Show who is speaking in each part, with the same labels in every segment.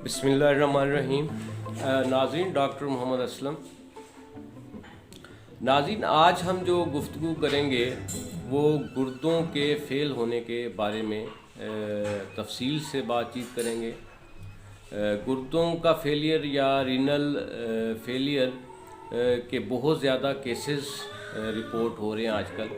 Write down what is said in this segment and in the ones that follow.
Speaker 1: बिस्मिल्लाहिर्रहमानिर्रहीम। नाज़रीन, डॉक्टर मोहम्मद असलम। नाज़रीन, आज हम जो गुफ्तगू करेंगे वो गुर्दों के फ़ेल होने के बारे में तफसील से बातचीत करेंगे। गुर्दों का फेलियर या रीनल फेलियर के बहुत ज़्यादा केसेस रिपोर्ट हो रहे हैं आजकल।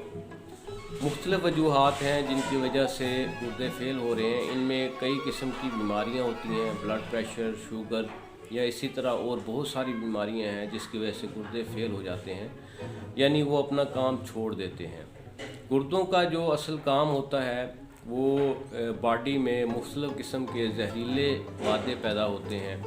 Speaker 1: मुख्तलिफ़ वजूहात हैं जिनकी वजह से गुर्दे फ़ेल हो रहे हैं। इनमें कई किस्म की बीमारियां होती हैं, ब्लड प्रेशर, शुगर या इसी तरह और बहुत सारी बीमारियां हैं जिसकी वजह से गुर्दे फ़ेल हो जाते हैं, यानी वो अपना काम छोड़ देते हैं। गुर्दों का जो असल काम होता है वो बॉडी में मुख्तलिफ़ किस्म के जहरीले मादे पैदा होते हैं,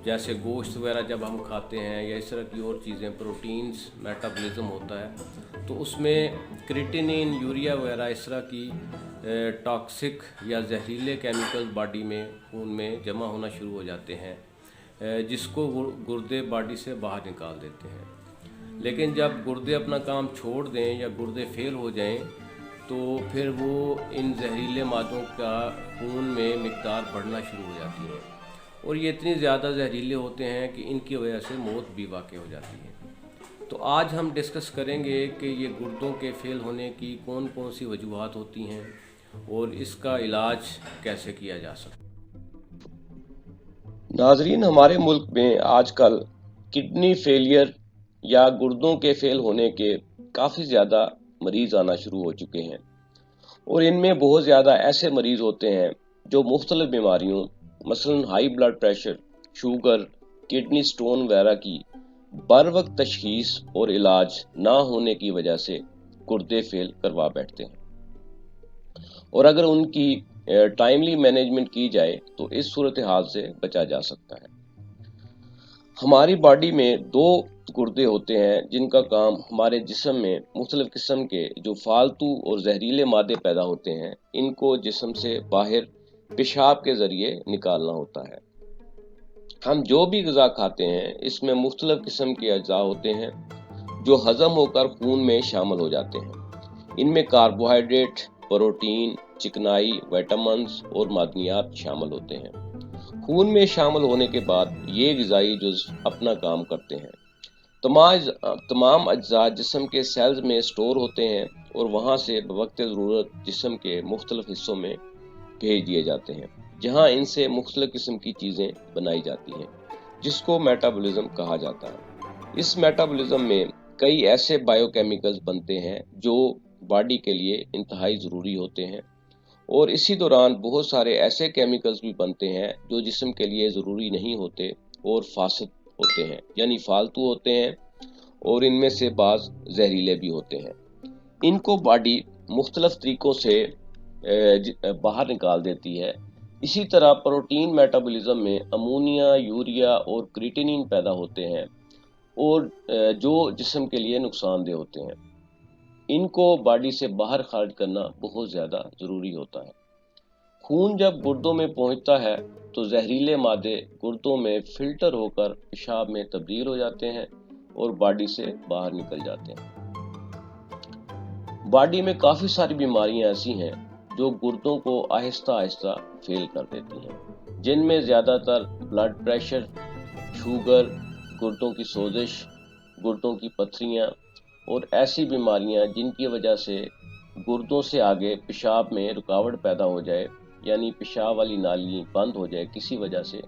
Speaker 1: जैसे गोश्त वगैरह जब हम खाते हैं या इस तरह की और चीज़ें, प्रोटीन्स, मेटाबॉलिज्म होता है तो उसमें क्रिएटिनिन, यूरिया वगैरह इस तरह की टॉक्सिक या जहरीले केमिकल्स बॉडी में, खून में जमा होना शुरू हो जाते हैं, जिसको गुर्दे बॉडी से बाहर निकाल देते हैं। लेकिन जब गुर्दे अपना काम छोड़ दें या गुर्दे फेल हो जाएं तो फिर वो इन जहरीले मादों का खून में मिक़दार बढ़ना शुरू हो जाती है और ये इतनी ज़्यादा जहरीले होते हैं कि इनकी वजह से मौत भी वाक़ई हो जाती है। तो आज हम डिस्कस करेंगे कि ये गुर्दों के फ़ेल होने की कौन कौन सी वजूहात होती हैं और इसका इलाज कैसे किया जा सकता है।
Speaker 2: नाजरीन, हमारे मुल्क में आजकल किडनी फेलियर या गुर्दों के फेल होने के काफ़ी ज़्यादा मरीज़ आना शुरू हो चुके हैं और इनमें बहुत ज़्यादा ऐसे मरीज़ होते हैं जो मुख्तलिफ बीमारियों मसलन high blood pressure, sugar, kidney stone वगैरह की बर वक्त तशखीस और इलाज ना होने की वजह से गुर्दे फेल करवा बैठते हैं और अगर उनकी टाइमली मैनेजमेंट की जाए तो इस सूरत हाल से बचा जा सकता है। हमारी बॉडी में दो गुर्दे होते हैं जिनका काम हमारे जिस्म में मुख्तलिफ किस्म के जो फालतू और जहरीले मादे पैदा होते हैं इनको जिस्म से बाहर पेशाब के ज़रिए निकालना होता है। हम जो भी ग़िज़ा खाते हैं इसमें मुख्तलिफ किस्म के अज्जा होते हैं जो हज़म होकर खून में शामिल हो जाते हैं। इनमें कार्बोहाइड्रेट, प्रोटीन, चिकनाई, विटामिन्स और मादनियात शामिल होते हैं। खून में शामिल होने के बाद ये ग़िज़ाई जुज़ अपना काम करते हैं। तमाम अज्जा जिस्म के सेल्स में स्टोर होते हैं और वहाँ से बवक्त ज़रूरत जिस्म के मुख्तलिफ हिस्सों में भेज दिए जाते हैं जहाँ इनसे मुख्तलिफ किस्म की चीज़ें बनाई जाती हैं जिसको मेटाबॉलिज्म कहा जाता है। इस मेटाबॉलिज्म में कई ऐसे बायोकेमिकल्स बनते हैं जो बॉडी के लिए इंतहाई ज़रूरी होते हैं और इसी दौरान बहुत सारे ऐसे केमिकल्स भी बनते हैं जो जिस्म के लिए ज़रूरी नहीं होते और फासिद होते हैं, यानी फालतू होते हैं और इनमें से बाज़ जहरीले भी होते हैं। इनको बॉडी मुख्तलिफ तरीक़ों से बाहर निकाल देती है। इसी तरह प्रोटीन मेटाबॉलिज्म में अमोनिया, यूरिया और क्रिएटिनिन पैदा होते हैं और जो जिस्म के लिए नुकसानदेह होते हैं। इनको बॉडी से बाहर खारिज करना बहुत ज़्यादा ज़रूरी होता है। खून जब गुर्दों में पहुंचता है तो जहरीले मादे गुर्दों में फिल्टर होकर पेशाब में तब्दील हो जाते हैं और बॉडी से बाहर निकल जाते हैं। बॉडी में काफ़ी सारी बीमारियां ऐसी हैं जो गुर्दों को आहिस्ता आहिस्ता फेल कर देती हैं, जिनमें ज़्यादातर ब्लड प्रेशर, शुगर, गुर्दों की सोजिश, गुर्दों की पथरियाँ और ऐसी बीमारियां जिनकी वजह से गुर्दों से आगे पेशाब में रुकावट पैदा हो जाए, यानी पेशाब वाली नाली बंद हो जाए किसी वजह से,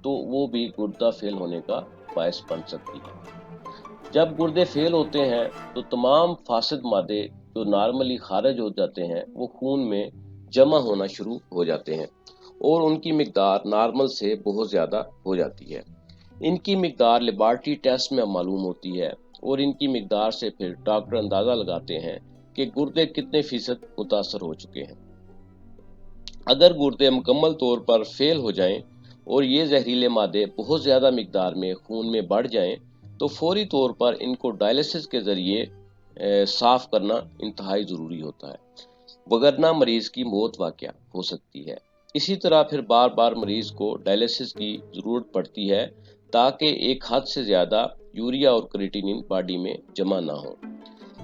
Speaker 2: तो वो भी गुर्दा फेल होने का बायस बन सकती है। जब गुर्दे फेल होते हैं तो तमाम फासिद मादे जो नॉर्मली खारिज हो जाते हैं वो खून में जमा होना शुरू हो जाते हैं और उनकी मिकदार नॉर्मल से बहुत ज़्यादा हो जाती है। इनकी मिकदार लेबॉर्ट्री टेस्ट में मालूम होती है और इनकी मिकदार से फिर डॉक्टर अंदाज़ा लगाते हैं कि गुर्दे कितने फीसद मुतासर हो चुके हैं। अगर गुर्दे मुकम्मल तौर पर फेल हो जाएं और ये जहरीले मादे बहुत ज़्यादा मिकदार में खून में बढ़ जाएं तो फौरी तौर पर इनको डायलिसिस के ज़रिए साफ़ करना इंतहाई ज़रूरी होता है, वगरना मरीज़ की मौत वाक़या हो सकती है। इसी तरह फिर बार बार मरीज़ को डायलिसिस की ज़रूरत पड़ती है ताकि एक हद से ज़्यादा यूरिया और क्रिएटिनिन बॉडी में जमा ना हो।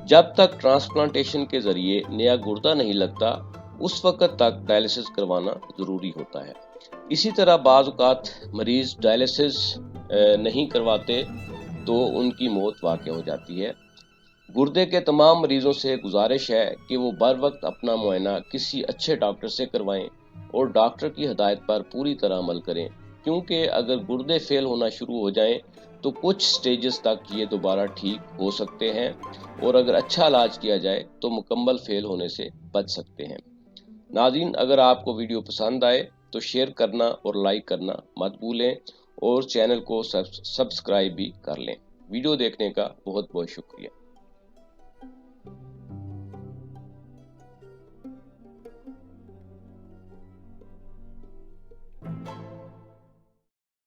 Speaker 2: जब तक ट्रांसप्लांटेशन के ज़रिए नया गुर्दा नहीं लगता اس وقت تک ڈائلسس کروانا ضروری ہوتا ہے۔ اسی طرح بعض اوقات مریض ڈائلسس نہیں کرواتے تو ان کی موت واقع ہو جاتی ہے۔ گردے کے تمام مریضوں سے گزارش ہے کہ وہ بر وقت اپنا معائنہ کسی اچھے ڈاکٹر سے کروائیں اور ڈاکٹر کی ہدایت پر پوری طرح عمل کریں، کیونکہ اگر گردے فیل ہونا شروع ہو جائیں تو کچھ سٹیجز تک یہ دوبارہ ٹھیک ہو سکتے ہیں، اور اگر اچھا علاج کیا جائے تو مکمل فیل ہونے سے بچ سکتے ہیں۔ ناظرین، اگر آپ کو ویڈیو پسند آئے تو شیئر کرنا اور لائک کرنا مت بھولیں، اور چینل کو سبسکرائب بھی کر لیں۔ ویڈیو دیکھنے کا بہت بہت شکریہ۔